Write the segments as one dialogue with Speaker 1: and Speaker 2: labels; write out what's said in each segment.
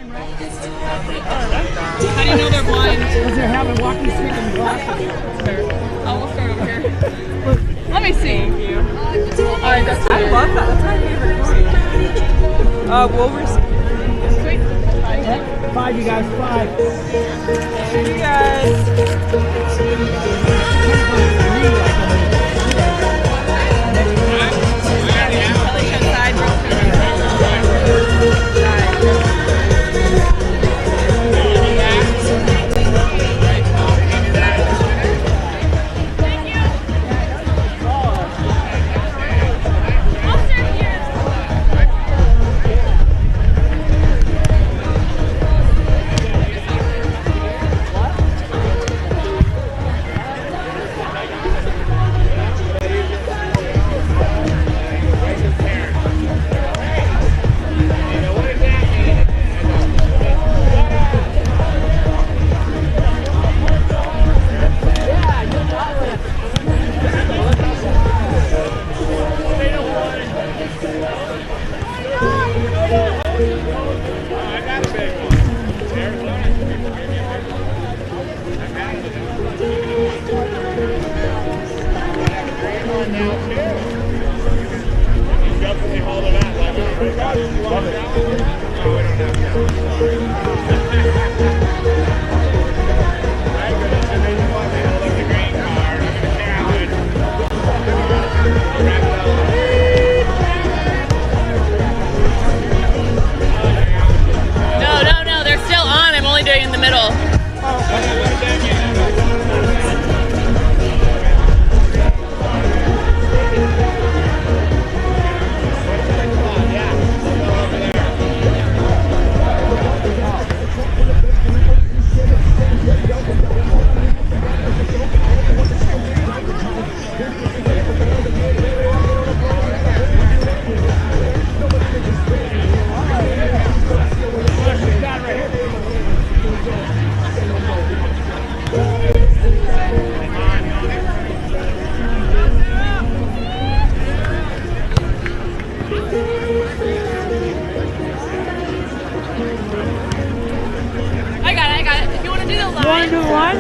Speaker 1: How do you know they're blind?
Speaker 2: Because they're having walking stick and glasses.
Speaker 1: Oh, we'll start over here. Let me see.
Speaker 3: Thank you.
Speaker 1: Alright, that's
Speaker 3: I love that. That's my favorite movie. We'll receive.
Speaker 1: Sweet.
Speaker 2: 5, you guys, 5.
Speaker 3: Thank you guys.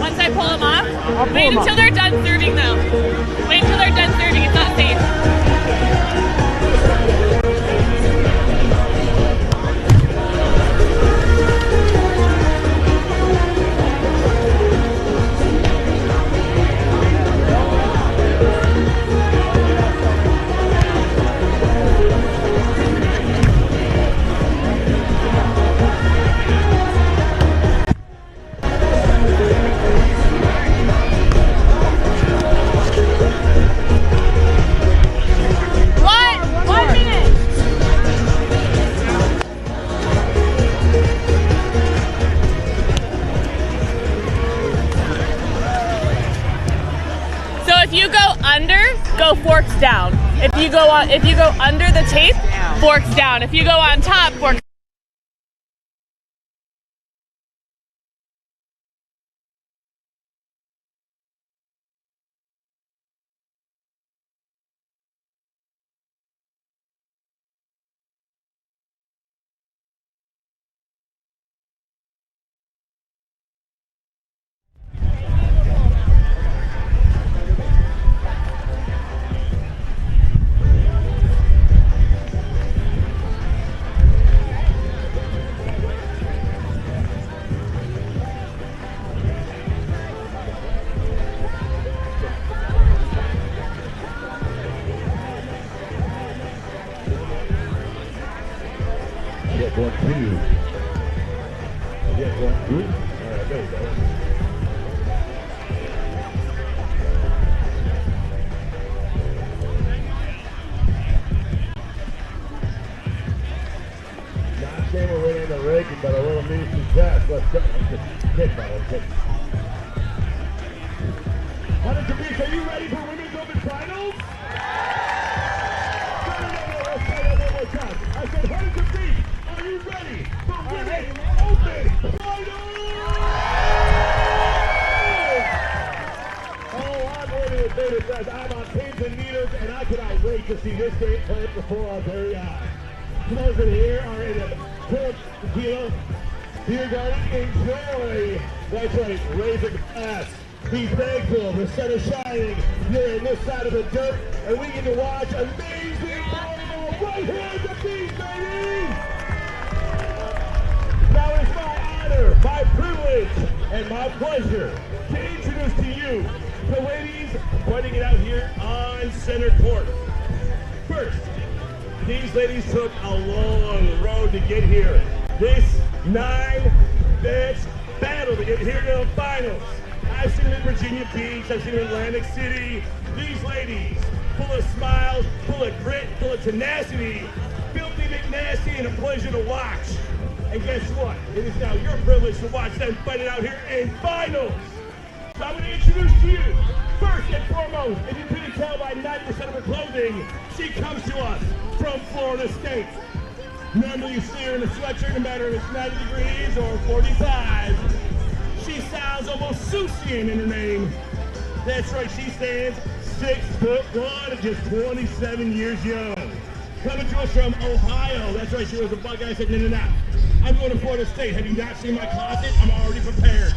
Speaker 1: Once I pull them off, wait until they're done serving though. Wait until they're done serving, it's not safe. If you go under, go forks down. If you go under the tape, forks down. If you go on top, forks.
Speaker 4: Get one through. Get one through. All right, there you go. John Cheng will win in the ranking, but a little mini success. Let's go. Kick, Bauer, kick. Huntington, are you ready for women's open finals? I said, Huntington Beach, are you ready for women's open finals? Oh, I'm ready with David says. I'm on pins and needles, and I cannot wait to see this game played before our very eyes. Those in here are in a 12 kilo Dear God, enjoy. That's right, raise a glass. Be thankful, the sun is shining. You're in this side of the dirt, and we get to watch amazing volleyball right here at the beach, baby! Now it's my honor, my privilege, and my pleasure to introduce to you the ladies fighting it out here on center court. First, these ladies took a long road to get here. This 9-match battle to get here to the finals. I've seen them in Virginia Beach, I've seen them in Atlantic City. These ladies, full of smiles, full of grit, full of tenacity, filthy McNasty, and a pleasure to watch. And guess what? It is now your privilege to watch them fight it out here in finals. So I'm going to introduce to you, first and foremost, if you couldn't tell by 90% of her clothing, she comes to us from Florida State. Normally you see her in a sweatshirt no matter if it's 90 degrees or 45. She sounds almost Susian in her name. That's right, she stands 6'1" and just 27 years young. Coming to us from Ohio. That's right, she was a Buckeye sitting in and out. I'm going to Florida State. Have you not seen my closet? I'm already prepared.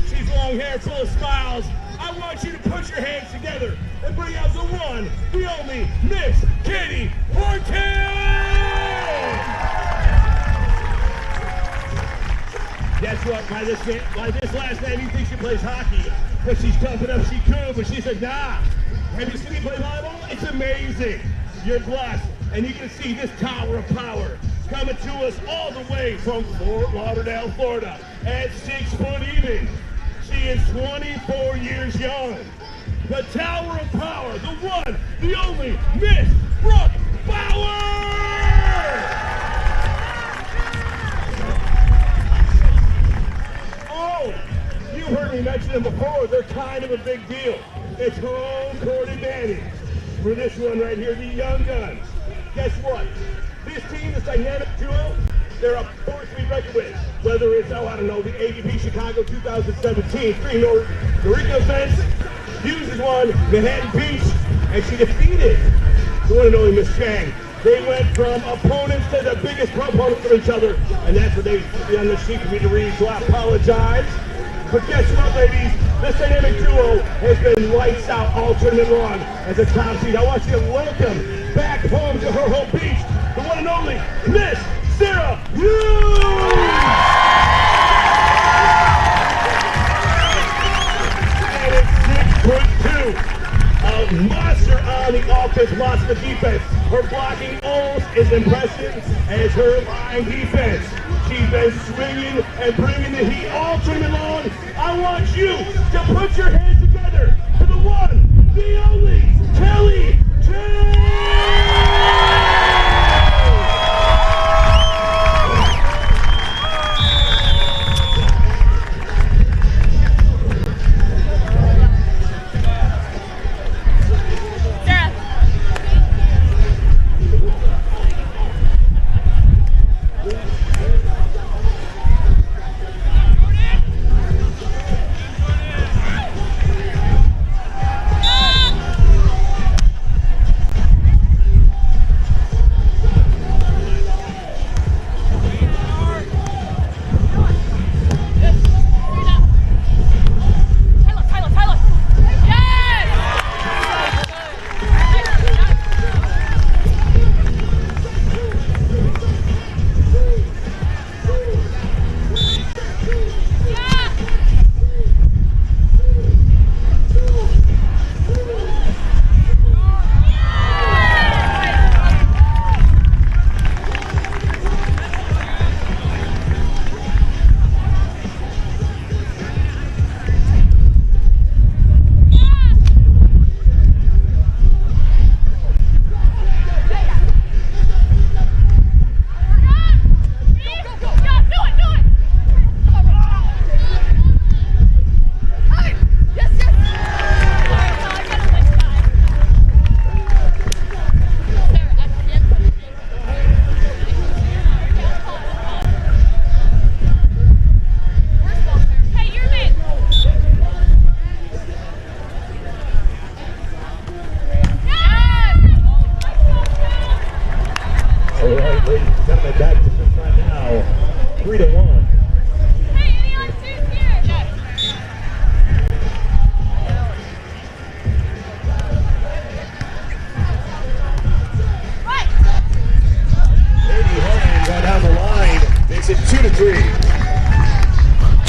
Speaker 4: She's long hair, full of smiles. I want you to put your hands together and bring out the one, the only Miss Katie Horton! That's what, by this last name, you think she plays hockey. But she's tough enough she could, but she said, nah. Have you seen me play volleyball? It's amazing. You're blessed. And you can see this tower of power coming to us all the way from Fort Lauderdale, Florida, at 6 foot even. She is 24 years young. The tower of power, the one, the only Miss Bauer! Oh, you heard me mention them before. They're kind of a big deal. It's home court advantage for this one right here, the Young Guns. Guess what? This team, this dynamic duo, they're a force to be reckoned with. Whether it's, I don't know, the AVP Chicago 2017, 3 North Eureka events, Hughes has won Manhattan Beach, and she defeated the one and only Miss Cheng. They went from opponents to the biggest opponents of each other, and that's what they put on the sheet for me to read, so I apologize. But guess what, ladies? This dynamic duo has been lights out all tournament long as a top seed. I want you to welcome back home to her home beach, the one and only Miss Hughes! And it's 6'2", a monster on the offense, monster defense. Her blocking almost as impressive as her line defense. She's been swinging and bringing the heat all tournament long. I want you to put your hands together for the one, the only, Kelly Cheng!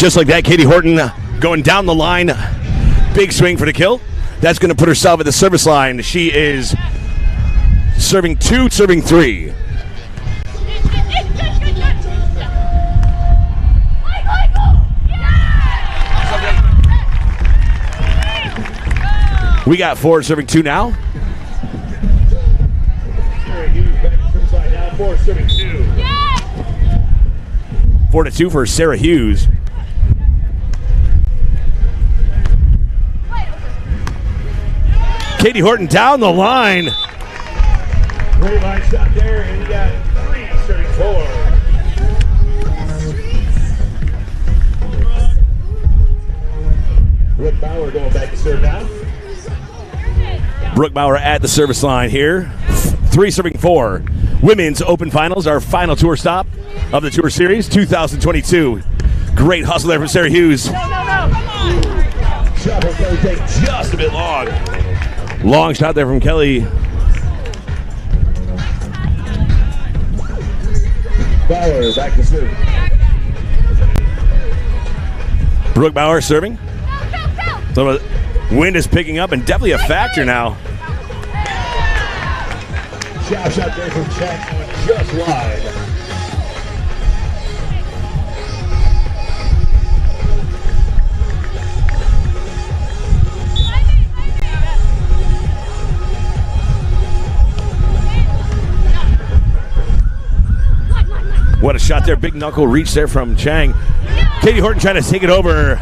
Speaker 5: Just like that, Katie Horton going down the line. Big swing for the kill. That's going to put herself at the service line. She is serving 2, serving 3. We got 4 serving 2 now.
Speaker 4: Sarah Hughes back to service line now. 4 serving 2.
Speaker 5: 4-2 for Sarah Hughes. Katie Horton down the line.
Speaker 4: Great line shot there, and we got 3 serving 4. Brooke Bauer going back to serve now.
Speaker 5: Brooke Bauer at the service line here. 3 serving 4. Women's Open Finals, our final tour stop of the Tour Series 2022. Great hustle there from Sarah Hughes.
Speaker 4: Shot will go take just a bit long.
Speaker 5: Long shot there from Kelly.
Speaker 4: Bauer back to serve.
Speaker 5: Brooke Bauer serving. So the wind is picking up and definitely a factor now.
Speaker 4: Shot there from Cheng, just wide.
Speaker 5: What a shot there. Big knuckle reach there from Cheng. Katie Horton trying to take it over.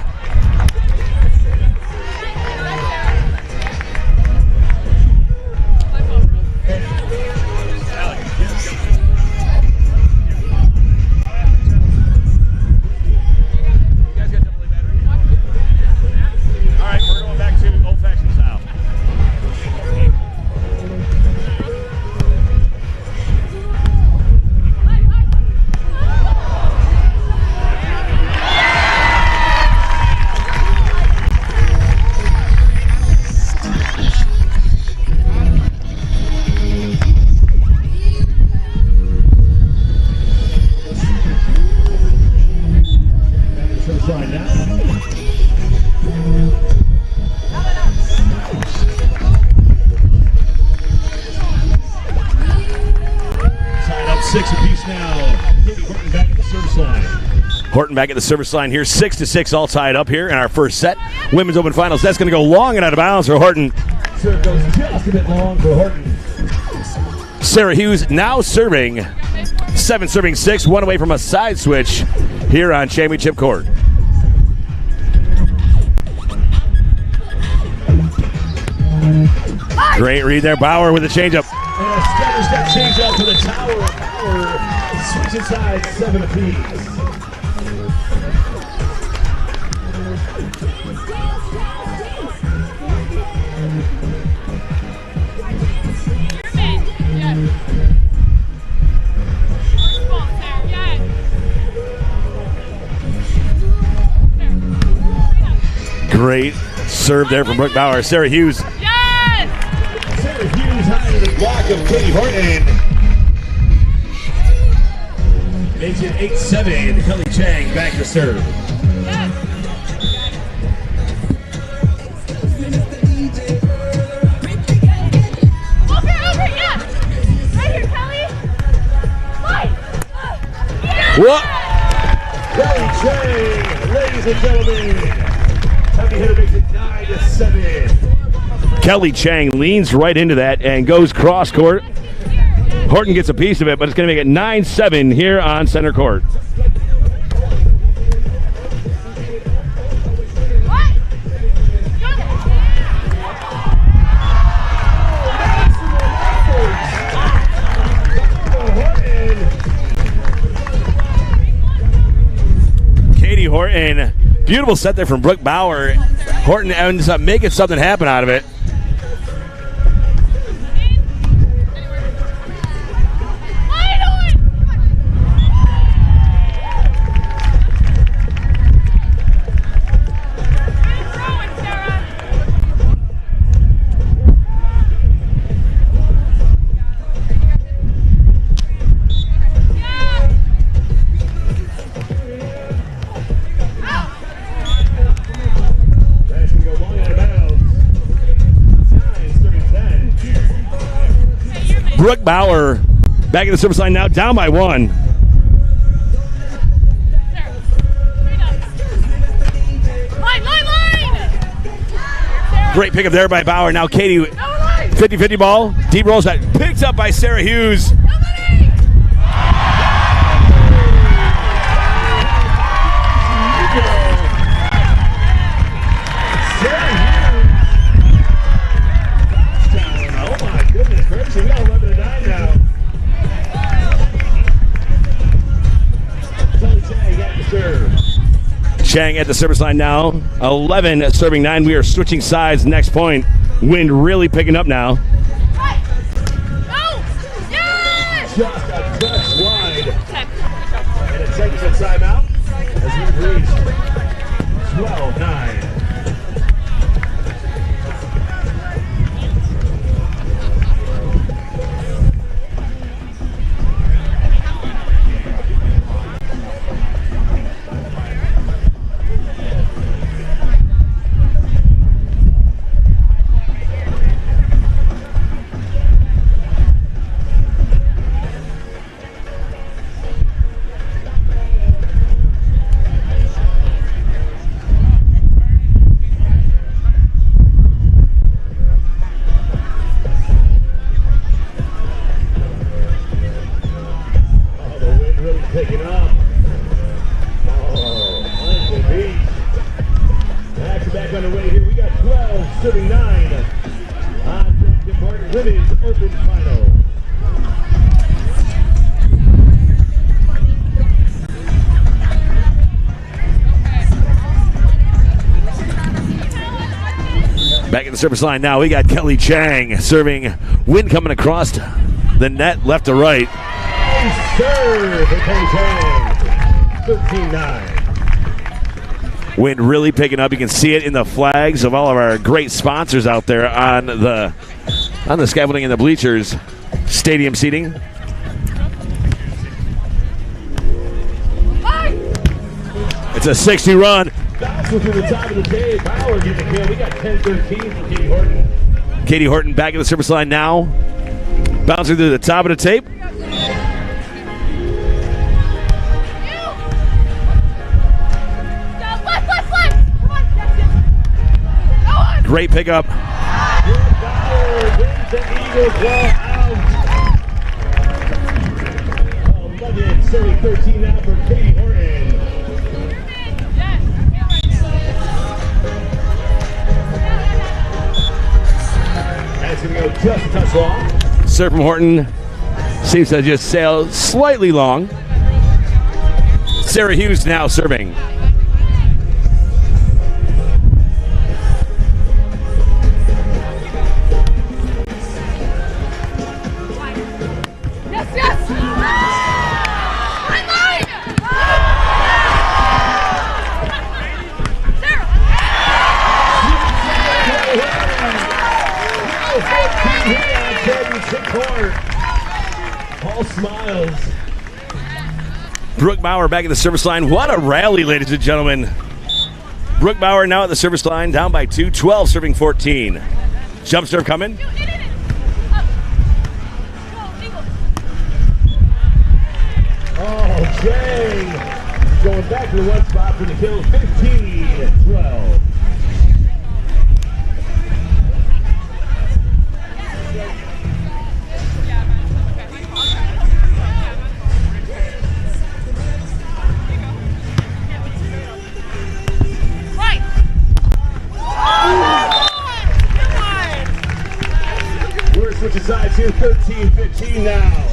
Speaker 5: Horton back at the service line here. 6-6 all tied up here in our first set. Women's Open Finals. That's going to go long and out of bounds for Horton.
Speaker 4: Serve goes just a bit long for Horton.
Speaker 5: Sarah Hughes now serving. 7 serving 6. 1 away from a side switch here on Championship Court. Great read there. Bauer with a changeup.
Speaker 4: And a stutter step changeup to the tower. Bauer switch inside 7 apiece.
Speaker 5: Great serve there from Brooke Bauer. Sarah Hughes.
Speaker 4: Yes! Sarah Hughes high to the block of Katie Horton. Makes it 8-7. Kelly Cheng back to serve.
Speaker 1: Yes. Over, yeah. Right here, Kelly. Fight.
Speaker 5: What?
Speaker 4: Kelly Cheng, ladies and gentlemen. Heavy hitter makes it 9-7.
Speaker 5: Kelly Cheng leans right into that and goes cross court. Horton gets a piece of it, but it's going to make it 9-7 here on center court. Katie Horton, beautiful set there from Brooke Bauer. Horton ends up making something happen out of it. Brooke Bauer back at the service line now, down by 1. Great pickup there by Bauer. Now Katie, 50-50 ball. Deep rolls that. Picked up by Sarah Hughes.
Speaker 4: Oh my goodness gracious, we got 11-9 now. Cheng at the serve.
Speaker 5: Cheng at the service line now. 11 serving 9. We are switching sides. Next point. Wind really picking up now.
Speaker 4: Just a touch wide. And a technical timeout as we've reached 12-9. Picking up. Oh, AVP. Action back underway here. We got 12 serving 9 on the Horton Women's Open Final.
Speaker 5: Back at the service line now. We got Kelly Cheng serving. Wind coming across the net left to right.
Speaker 4: Serve for Kelly Cheng. 13-9.
Speaker 5: Wind really picking up. You can see it in the flags of all of our great sponsors out there on the scaffolding and the bleachers. Stadium seating. It's a 60 run.
Speaker 4: Bouncing through the top of the tape. Bauer getting the kill. We got 10-13 for Katie Horton.
Speaker 5: Katie Horton back at the service line now. Bouncing through the top of the tape. Great pickup.
Speaker 4: Bauer wins the Eagles ball out. 11-13 now for Katie Horton. That's going to go just a touch long.
Speaker 5: Serve from Horton seems to just sail slightly long. Sarah Hughes now serving.
Speaker 4: All smiles.
Speaker 5: Brooke Bauer back at the service line. What a rally, ladies and gentlemen. Brooke Bauer now at the service line, down by 2, 12 serving 14. Jump serve coming.
Speaker 4: Oh, Cheng going back to the one spot for the kill, 15-12. We're switching sides here, 13-15 now.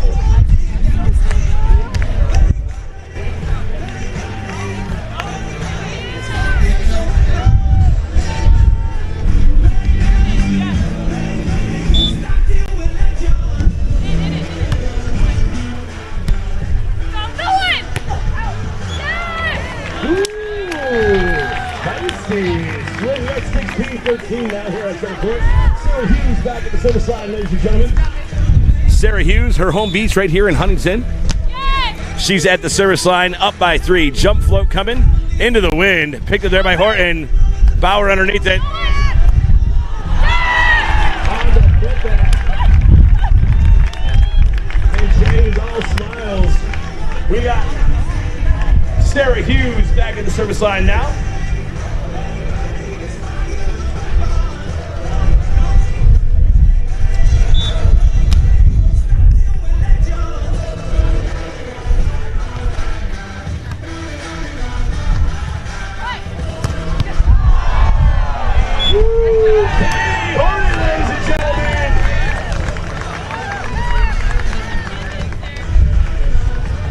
Speaker 4: Swing at 16-13 now here at center court. Sarah Hughes back at the center side, ladies and gentlemen.
Speaker 5: Sarah Hughes, her home beach right here in Huntington. She's at the service line, up by 3. Jump float coming into the wind. Picked up there by Horton. Bauer underneath it.
Speaker 4: On the putback.
Speaker 5: We got Sarah Hughes back at the service line now.
Speaker 4: Horton, ladies and gentlemen.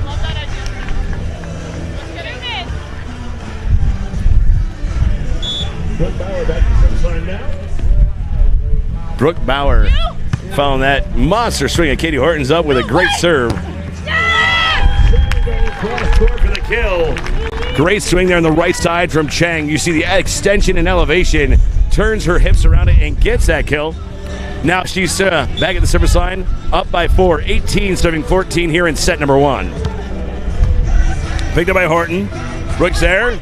Speaker 1: Love that idea. Let's get him in.
Speaker 4: Brooke Bauer back to the service line now.
Speaker 5: Brooke Bauer following that monster swing of Katie Horton's up with a great serve.
Speaker 4: Cross court
Speaker 5: For the kill. Great swing there on the right side from Cheng. You see the extension and elevation. Turns her hips around it and gets that kill. Now she's back at the service line, up by 4, 18 serving 14 here in set number 1. Picked up by Horton. Brooks there.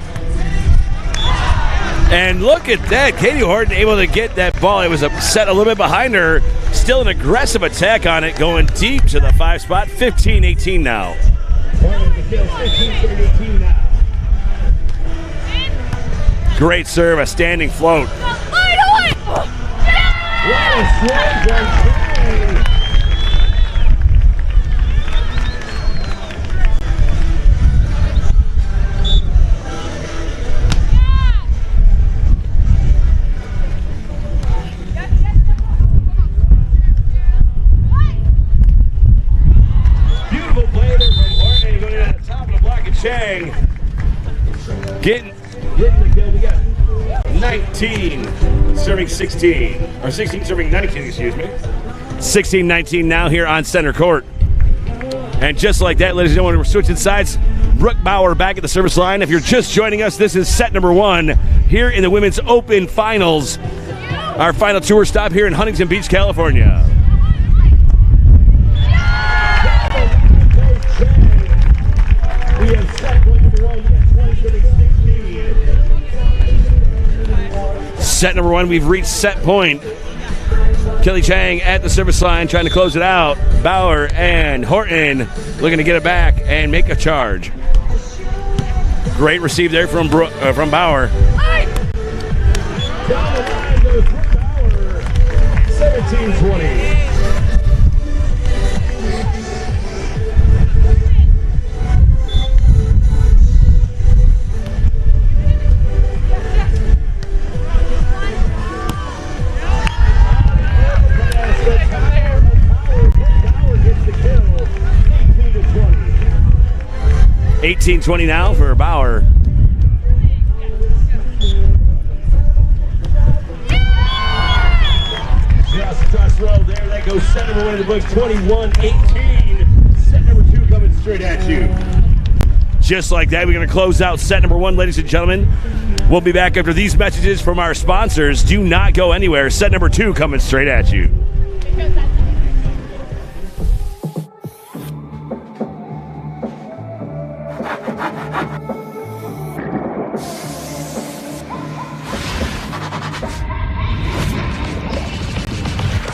Speaker 5: And look at that. Katie Horton able to get that ball. It was set a little bit behind her. Still an aggressive attack on it, going deep to the 5 spot. 15-18 now.
Speaker 4: Horton with the kill, 15-18 now.
Speaker 5: Great serve, a standing float.
Speaker 4: What a swing from Cheng.
Speaker 5: Beautiful play there from Horton, going to the top of the block of Cheng. Getting
Speaker 4: Getting the kill, we got
Speaker 5: 19 serving 16, or 16 serving 19, excuse me. 16-19 now here on center court. And just like that, ladies and gentlemen, we're switching sides. Brooke Bauer back at the service line. If you're just joining us, this is set number 1 here in the Women's Open Finals. Our final tour stop here in Huntington Beach, California.
Speaker 4: we have set point number 1, we got 20 serving 16.
Speaker 5: Set number 1, we've reached set point. Kelly Cheng at the service line trying to close it out. Bauer and Horton looking to get it back and make a charge. Great receive there from Bauer.
Speaker 4: Down the line goes Bauer, 17-20. Bauer gets the kill, 18-20.
Speaker 5: 18-20 now for Bauer.
Speaker 4: Just across the road there, that goes set number 1 in the books, 21-18. Set number 2 coming straight at you.
Speaker 5: Just like that, we're going to close out set number 1, ladies and gentlemen. We'll be back after these messages from our sponsors. Do not go anywhere. Set number 2 coming straight at you.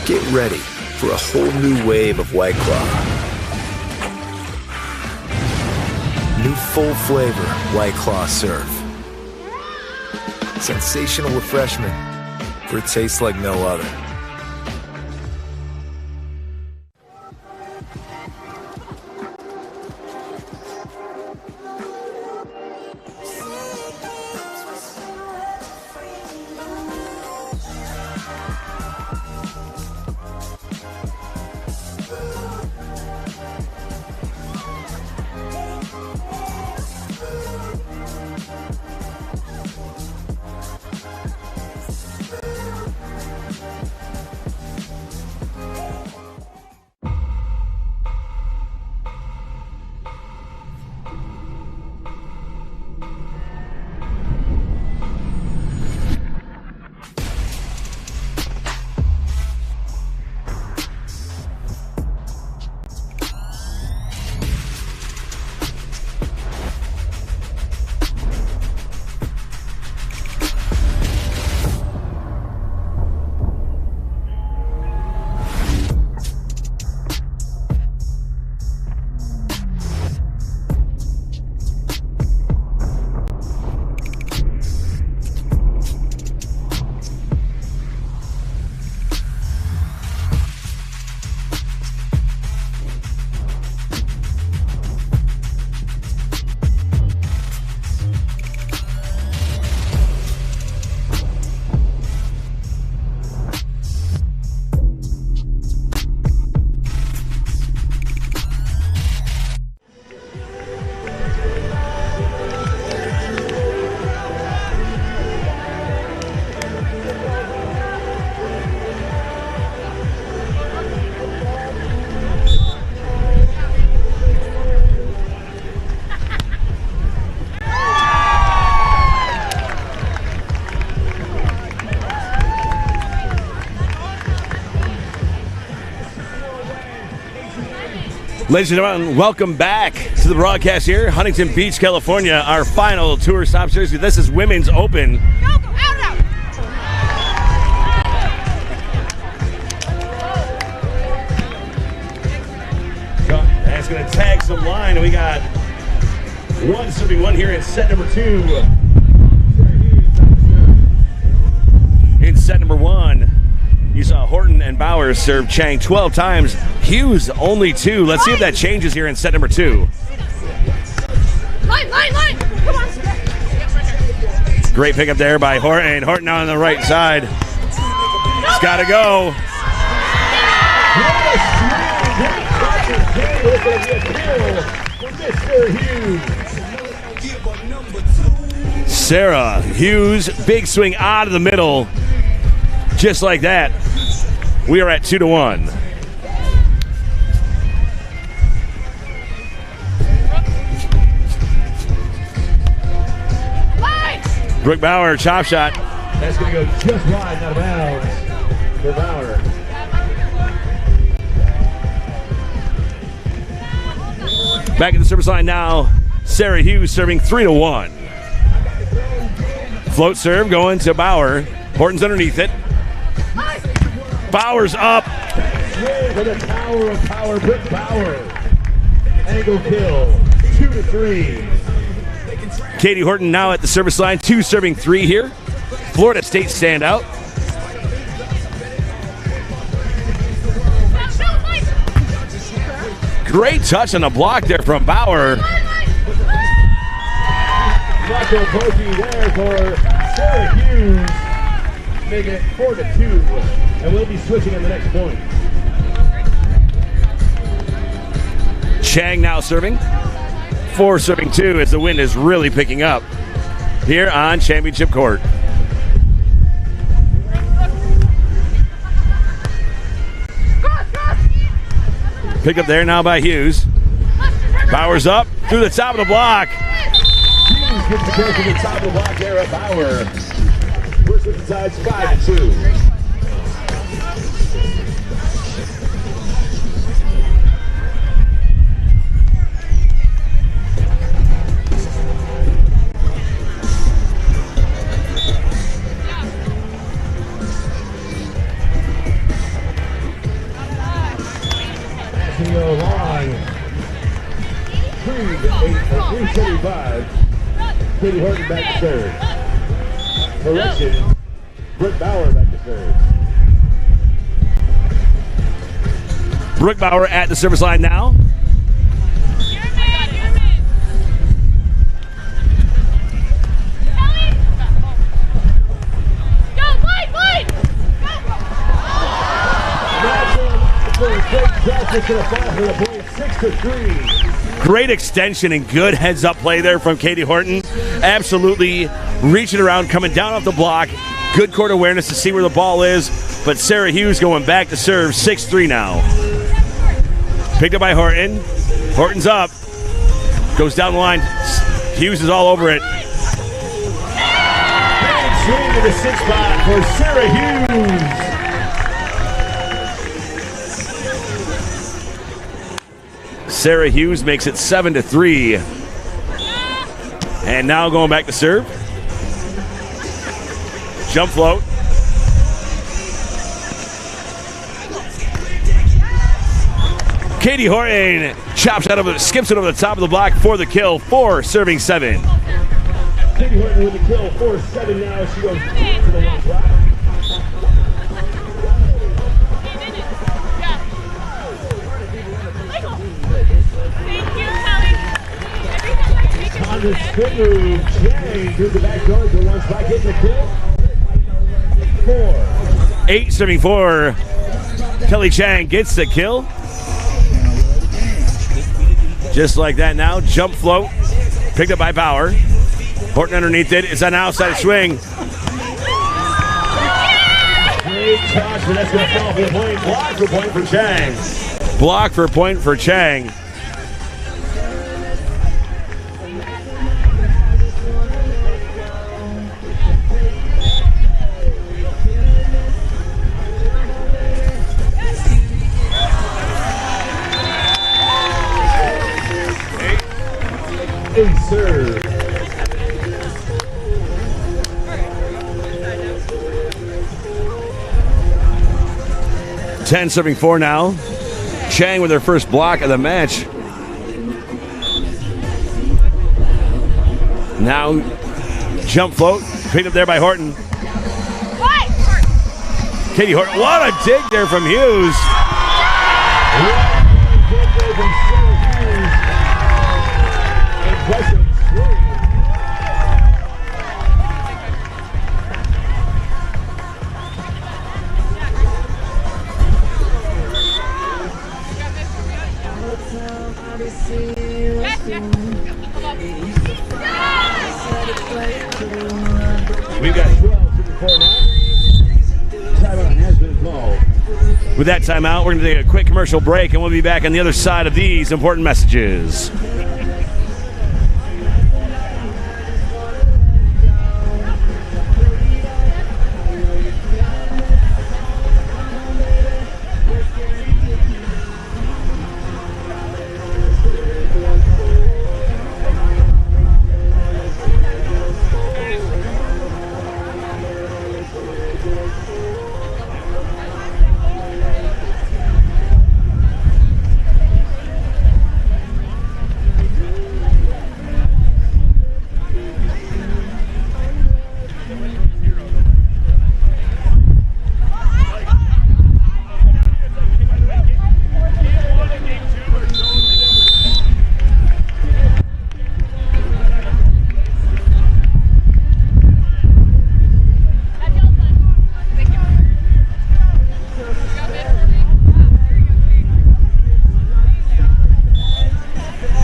Speaker 6: Get ready for a whole new wave of White Claw. New full flavor White Claw Surf. Sensational refreshment for a taste like no other.
Speaker 5: Ladies and gentlemen, welcome back to the broadcast here, Huntington Beach, California, our final tour stop series. This is Women's Open.
Speaker 1: Go, out.
Speaker 5: That's going to tag some line, and we got one serving one here in set number 2. In set number 1, you saw Horton and Bauer serve Cheng 12 times. Hughes only 2. Let's see if that changes here in set number 2.
Speaker 1: Line. Come on.
Speaker 5: Great pickup there by Horton. Horton on the right side. It's got to go. Sarah Hughes, big swing out of the middle. Just like that. We are at 2-1. Brooke Bauer, chop shot.
Speaker 4: That's going to go just wide, not out of bounds for Bauer.
Speaker 5: Back at the service line now, Sarah Hughes serving 3-1. Float serve going to Bauer. Horton's underneath it. Bauer's up.
Speaker 4: For the tower of power, Brooke Bauer. Angle kill, 2-3.
Speaker 5: Katie Horton now at the service line, 2 serving 3 here. Florida State standout. Great touch on the block there from Bauer.
Speaker 4: Knuckle pokey there for Sarah Hughes. Making it 4-2. And we'll be switching on the next point.
Speaker 5: Cheng now serving. 4 serving 2 as the wind is really picking up here on Championship Court. Pick up there now by Hughes. Bauer's up through the top of the block.
Speaker 4: Hughes gets the kill from the top of the block there at Bauer. We're switching sides 5-2. Long. 3-75. Katie Horton back to third. Correction. Brooke Bauer back to third.
Speaker 5: Brooke Bauer at the service line now. Great extension and good heads-up play there from Katie Horton. Absolutely reaching around, coming down off the block. Good court awareness to see where the ball is. But Sarah Hughes going back to serve, 6-3 now. Picked up by Horton. Horton's up. Goes down the line. Hughes is all over it.
Speaker 4: Big swing to the 6th spot for Sarah Hughes.
Speaker 5: Sarah Hughes makes it 7-3. And now going back to serve. Jump float. Katie Horton chops out of it, skips it over the top of the block for the kill. 4 serving 7.
Speaker 4: Katie Horton with the kill, 4-7 now. She goes to the long block. On the spin move, Cheng through the back door to one spot, getting the kill. 4.
Speaker 5: 8 serving 4. Kelly Cheng gets the kill. Just like that now, jump float. Picked up by Bauer. Horton underneath it. It's an outside swing.
Speaker 4: Great toss, but that's going to fall for the point. Block for point for Cheng.
Speaker 5: Block for point for Cheng. 10 serving 4 now. Cheng with her first block of the match. Now, jump float, picked up there by Horton. Katie Horton, what a dig there from Hughes.
Speaker 4: We've got 12 to the 4 now. Timeout has been called.
Speaker 5: With that timeout, we're going to take a quick commercial break, and we'll be back on the other side of these important messages.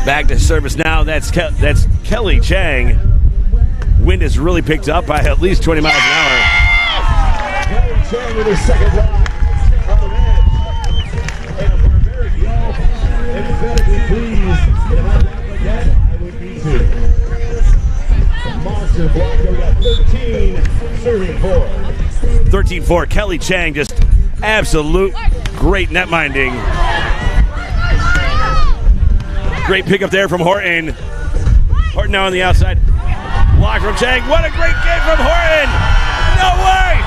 Speaker 5: Back to service now. That's Kelly Cheng. Wind has really picked up by at least 20 miles an hour.
Speaker 4: Kelly Cheng with her second block on the match. And a barbaric yell. Emphatically pleased. If I block like that, I would be too. Monster block. We got 13 serving 4.
Speaker 5: 13-4. Kelly Cheng, just absolute great net minding. Great pickup there from Horton. Horton now on the outside. Block from Cheng. What a great game from Horton! No way!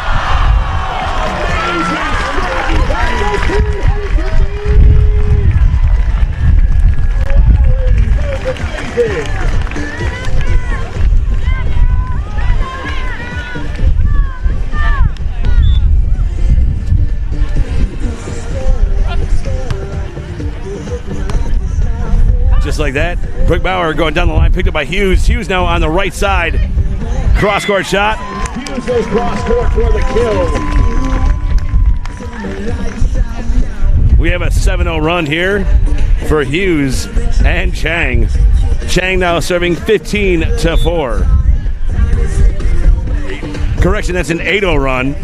Speaker 5: Just like that. Quick Bauer going down the line, picked up by Hughes. Hughes now on the right side. Cross-court shot.
Speaker 4: Hughes goes cross-court for the kill.
Speaker 5: We have a 7-0 run here for Hughes and Cheng. Cheng now serving 15-4. Correction, that's an 8-0 run.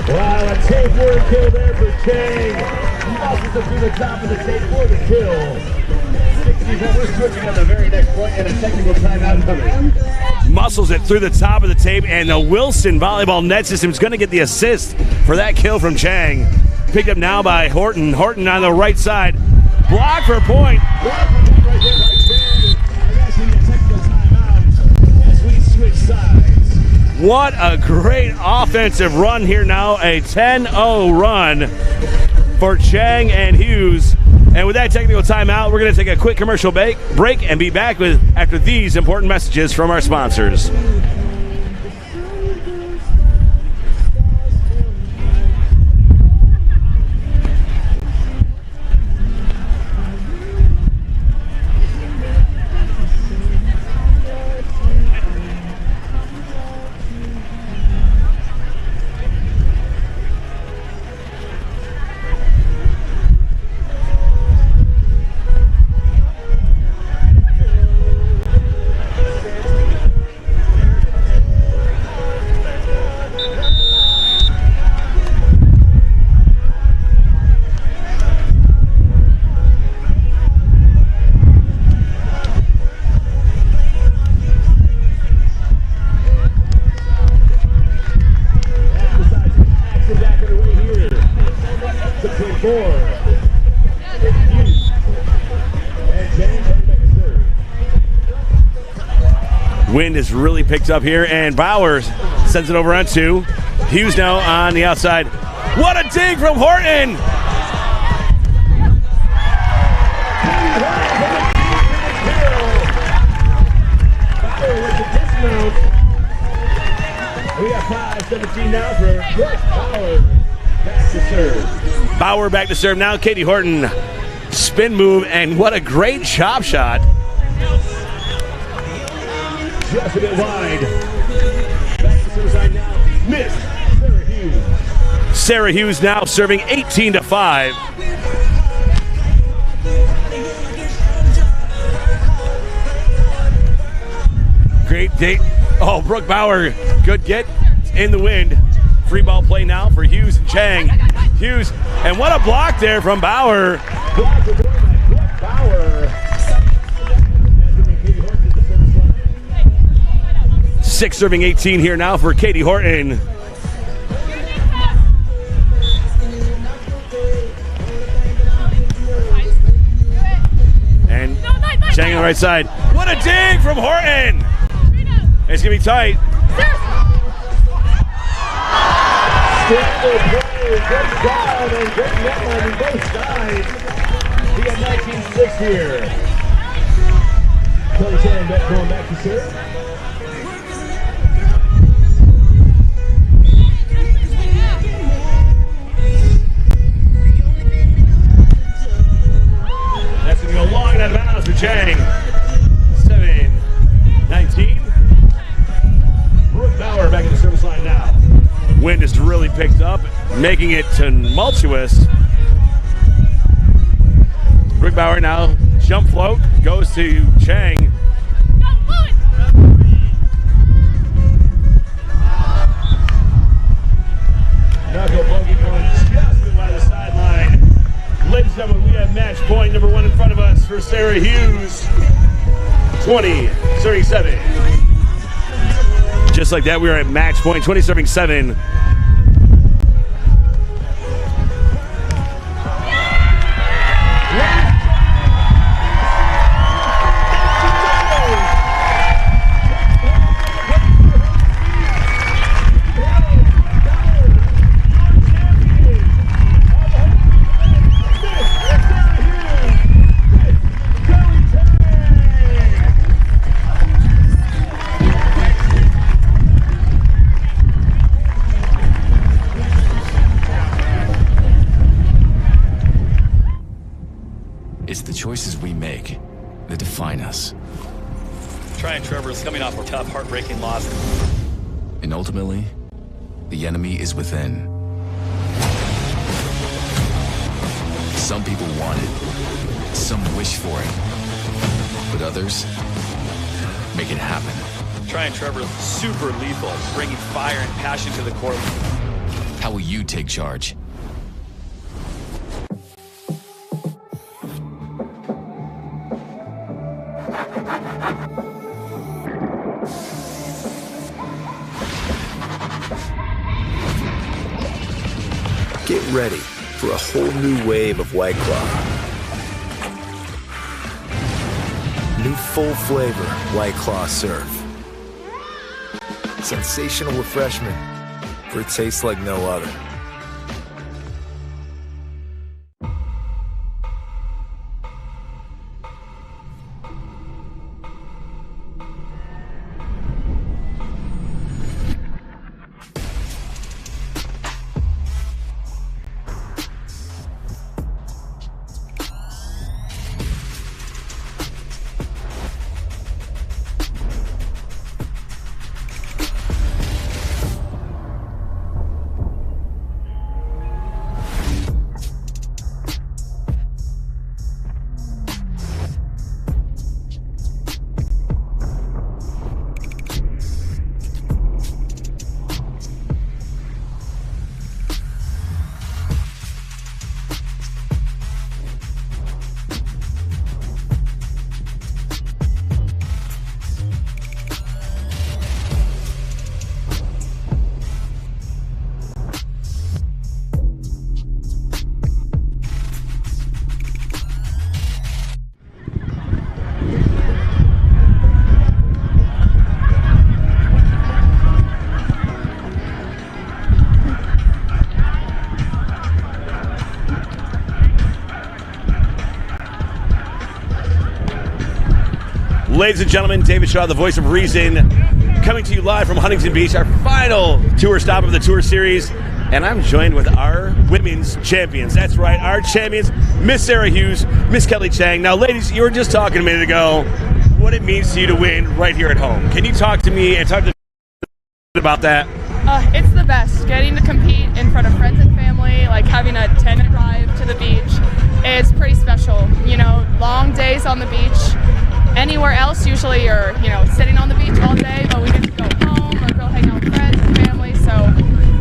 Speaker 4: Wow, a tape word kill there for Cheng. Muscles it through the top of the tape for the kill. 60s, we're switching at the very next point and a technical timeout coming.
Speaker 5: Muscles it through the top of the tape, and the Wilson volleyball net system is going to get the assist for that kill from Cheng. Picked up now by Horton. Horton on the right side. Block for point.
Speaker 4: Block for point right there by Cheng. I guess we need a technical timeout as we switch sides.
Speaker 5: What a great offensive run here now. A 10-0 run for Cheng and Hughes. And with that technical timeout, we're going to take a quick commercial break and be back with after these important messages from our sponsors. Wind is really picked up here, and Bauer sends it over on 2. Hughes now on the outside. What a dig from Horton!
Speaker 4: We got 5-17 now for Bauer. Back to serve.
Speaker 5: Bauer back to serve now. Katie Horton, spin move, and what a great chop shot.
Speaker 4: Just a bit wide. Back to serve side now. Miss. Sarah Hughes.
Speaker 5: Sarah Hughes now serving 18-5. Great date. Oh, Brooke Bauer, good get in the wind. Free ball play now for Hughes and Cheng. Hughes, and what a block there from Bauer.
Speaker 4: Bauer.
Speaker 5: 6 serving 18 here now for Katie Horton. And Cheng on the right side. What a dig from Horton. It's going to be tight.
Speaker 4: Good play, good job, and great netline on both sides. We got 19-6 here. Kelly Cheng going back to serve. That's going to go long and out of bounds for Cheng. 7-19. Brooke Bauer back in the service line now.
Speaker 5: Wind is really picked up, making it tumultuous. Brooke Bauer now jump float, goes to Cheng.
Speaker 4: Knuckle bogey going just by the sideline. Ladies and gentlemen, we have match point number 1 in front of us for Sarah Hughes. 20-37.
Speaker 5: Just like that, we are at match point, 20-7.
Speaker 7: It's the choices we make that define us.
Speaker 8: Tryon Trevor is coming off a tough, heartbreaking loss.
Speaker 7: And ultimately, the enemy is within. Some people want it, some wish for it, but others make it happen.
Speaker 8: Tryon Trevor is super lethal, bringing fire and passion to the court.
Speaker 7: How will you take charge?
Speaker 6: Get ready for a whole new wave of White Claw. New full flavor White Claw Surf. Sensational refreshment for a taste like no other.
Speaker 5: Ladies and gentlemen, David Shaw, the voice of reason, coming to you live from Huntington Beach, our final tour stop of the tour series. And I'm joined with our women's champions. That's right, our champions, Miss Sarah Hughes, Miss Kelly Cheng. Now, ladies, you were just talking a minute ago what it means to you to win right here at home. Can you talk to me and talk to about that?
Speaker 9: It's the best. Getting to compete in front of friends and family, like having a 10-minute drive to the beach, it's pretty special. You know, long days on the beach. Anywhere else, usually you're, sitting on the beach all day, but we get to go home or go hang out with friends and family, so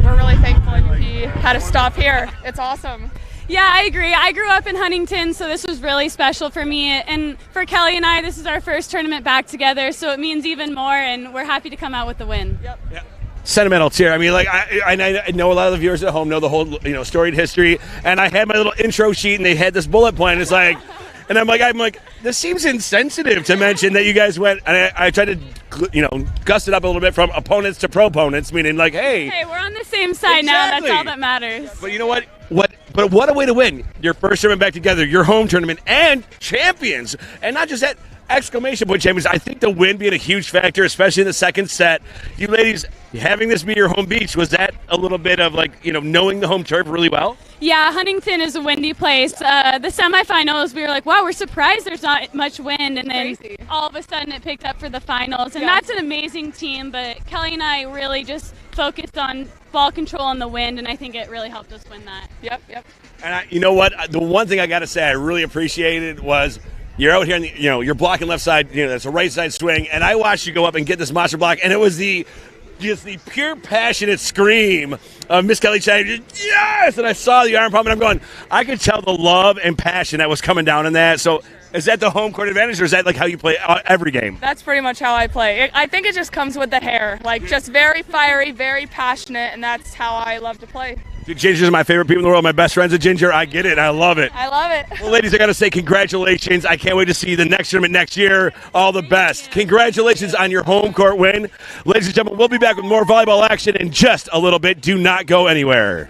Speaker 9: we're really thankful AVP had to stop here. It's awesome.
Speaker 10: Yeah, I agree. I grew up in Huntington, so this was really special for me. And for Kelly and I, this is our first tournament back together, so it means even more, and we're happy to come out with the win.
Speaker 9: Yep.
Speaker 5: Yeah. Sentimental tear. I mean, like I know a lot of the viewers at home know the whole storied history, and I had my little intro sheet, and they had this bullet point. And it's like, and I'm like, this seems insensitive to mention that you guys went. And I tried to, gust it up a little bit from opponents to proponents, meaning like, hey,
Speaker 10: we're on the same side now. That's all that matters.
Speaker 5: But you know what? But what a way to win your first tournament back together, your home tournament, and champions, and not just that. Exclamation point champions. I think the win being a huge factor, especially in the second set. You ladies, having this be your home beach, was that a little bit of knowing the home turf really well?
Speaker 10: Yeah, Huntington is a windy place. The semifinals, we were like, wow, we're surprised there's not much wind, and then all of a sudden it picked up for the finals, and that's an amazing team, but Kelly and I really just focused on ball control and the wind, and I think it really helped us win that.
Speaker 9: Yep.
Speaker 5: And you know what? The one thing I got to say I really appreciated was you're out here, and you're blocking left side. That's a right side swing, and I watched you go up and get this monster block, and it was just the pure passionate scream of Miss Kelly Cheng. Yes! And I saw the arm pump, and I'm going, I could tell the love and passion that was coming down in that. So is that the home court advantage, or is that like how you play every game?
Speaker 9: That's pretty much how I play. I think it just comes with the hair, just very fiery, very passionate, and that's how I love to play.
Speaker 5: Dude, Ginger's my favorite people in the world. My best friend's a Ginger. I get it. I love it.
Speaker 9: I love it.
Speaker 5: Well, ladies, I got to say congratulations. I can't wait to see the next tournament next year. All the best. Congratulations on your home court win. Ladies and gentlemen, we'll be back with more volleyball action in just a little bit. Do not go anywhere.